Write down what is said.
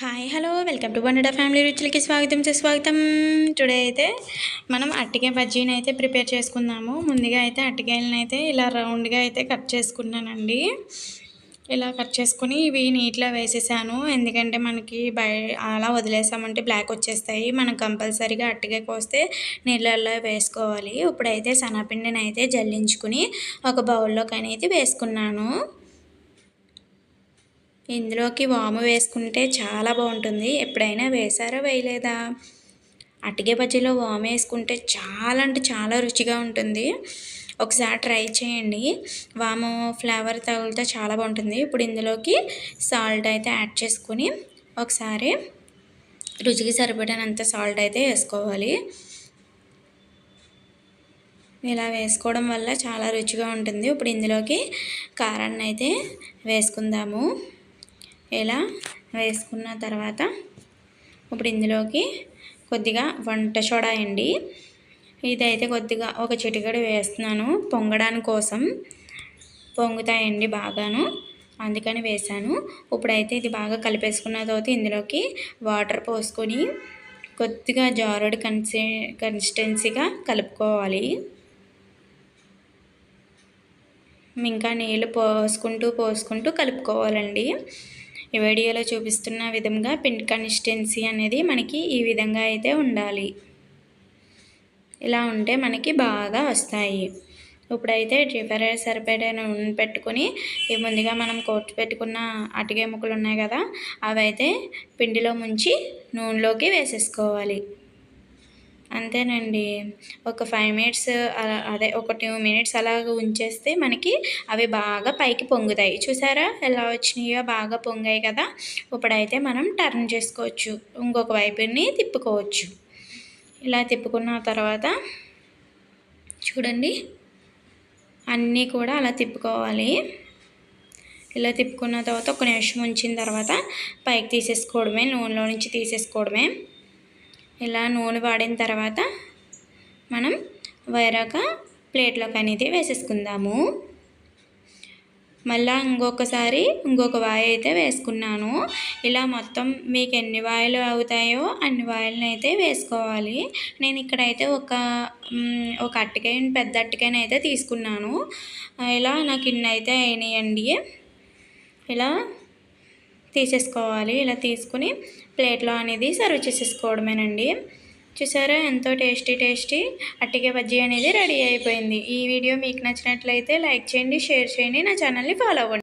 Hi hello welcome to వన్డా family రుచులకి స్వాగతం సుస్వాగతం. టుడే అయితే మనం అరటికాయ బజ్జీని అయితే ప్రిపేర్ చేసుకుందాము. ముందుగా అయితే అరటికాయలను అయితే ఇలా రౌండ్గా అయితే కట్ చేసుకున్నానండి. ఇలా కట్ చేసుకుని ఇవి నీటిలో వేసేసాను. ఎందుకంటే మనకి అలా వదిలేసామంటే బ్లాక్ వచ్చేస్తాయి. మనం కంపల్సరీగా అరటికాయ కోస్తే నీళ్ళల్లో వేసుకోవాలి. ఇప్పుడైతే శనగపిండిని అయితే జల్లించుకుని ఒక బౌల్లోకి అనేది వేసుకున్నాను. ఇందులోకి వాము వేసుకుంటే చాలా బాగుంటుంది. ఎప్పుడైనా వేసారా వేయలేదా? అరటికాయ బజ్జీలో వాము వేసుకుంటే చాలా అంటే చాలా రుచిగా ఉంటుంది. ఒకసారి ట్రై చేయండి. వాము ఫ్లేవర్ తగిలితే చాలా బాగుంటుంది. ఇప్పుడు ఇందులోకి సాల్ట్ అయితే యాడ్ చేసుకుని ఒకసారి రుచికి సరిపడినంత సాల్ట్ అయితే వేసుకోవాలి. ఇలా వేసుకోవడం వల్ల చాలా రుచిగా ఉంటుంది. ఇప్పుడు ఇందులోకి కారాన్ని అయితే వేసుకుందాము. ఇలా వేసుకున్న తర్వాత ఇప్పుడు ఇందులోకి కొద్దిగా వంట సోడా అండి, ఇదైతే కొద్దిగా ఒక చిటికెడు వేస్తున్నాను పొంగడానికి కోసం. పొంగుతాయండి బాగాను, అందుకని వేసాను. ఇప్పుడైతే ఇది బాగా కలిపేసుకున్న తర్వాత ఇందులోకి వాటర్ పోసుకొని కొద్దిగా జారుడు కన్సిస్టెన్సీగా కలుపుకోవాలి. ఇంకా నీళ్ళు పోసుకుంటూ కలుపుకోవాలండి. ఈ వీడియోలో చూపిస్తున్న విధంగా పిండి కన్సిస్టెన్సీ అనేది మనకి ఈ విధంగా అయితే ఉండాలి. ఇలా ఉంటే మనకి బాగా వస్తాయి. ఇప్పుడైతే డీప్ సరిపడే నూనె పెట్టుకొని ముందుగా మనం కోర్టు పెట్టుకున్న అరటికాయ ముక్కలు ఉన్నాయి కదా, అవి అయితే పిండిలో ముంచి నూనెలోకి వేసేసుకోవాలి. అంతేనండి. ఒక 5 మినిట్స్ ఒక 2 మినిట్స్ అలాగ ఉంచేస్తే మనకి అవి బాగా పైకి పొంగుతాయి. చూసారా ఎలా వచ్చినాయో? బాగా పొంగాయి కదా. ఇప్పుడైతే మనం టర్న్ చేసుకోవచ్చు, ఇంకొక వైపుని తిప్పుకోవచ్చు. ఇలా తిప్పుకున్న తర్వాత చూడండి, అన్నీ కూడా అలా తిప్పుకోవాలి. ఇలా తిప్పుకున్న తర్వాత ఒక నిమిషం ఉంచిన తర్వాత పైకి తీసేసుకోవడమే, నూనెలో నుంచి తీసేసుకోవడమే. ఇలా నూనె వాడిన తర్వాత మనం వేరొక ప్లేట్లోకి అనేది వేసేసుకుందాము. మళ్ళీ ఇంకొక వాయి అయితే వేసుకున్నాను. ఇలా మొత్తం మీకు ఎన్ని వాయిలు అవుతాయో అన్ని వాయిలను అయితే వేసుకోవాలి. నేను ఇక్కడైతే ఒక పెద్ద అరటికాయని అయితే తీసుకున్నాను. ఇలా నాకు ఇన్ని అయితే అయినాయండి. ఇలా తీసేసుకోవాలి. ఇలా తీసుకుని ప్లేట్లో అనేది సర్వ్ చేసేసుకోవడమేనండి. చూసారా ఎంతో టేస్టీ అరటికాయ బజ్జీ అనేది రెడీ అయిపోయింది. ఈ వీడియో మీకు నచ్చినట్లయితే లైక్ చేయండి, షేర్ చేయండి, నా ఛానల్ని ఫాలో అవ్వండి.